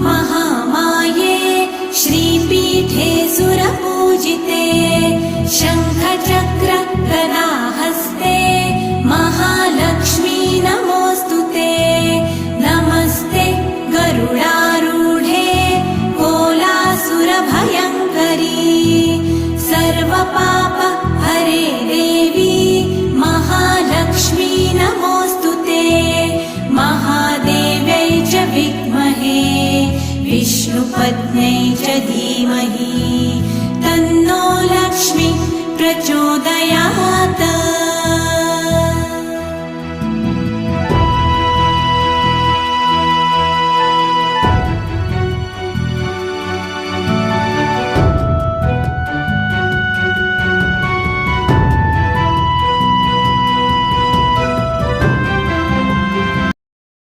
महामाये श्रीपीठे सुरपूजिते शङ्खचक्र गदाहस्ते महालक्ष्मी नमोऽस्तुते नमस्ते गरुडारूढे कोलासुरभयङ्करी सर्वपाप हरे देवी महालक्ष्मी नमोऽस्तुते महादेव्यै च विद्महे विष्णुपत्न्यै च धीमहि तन्नो लक्ष्मी प्रचोदयात्।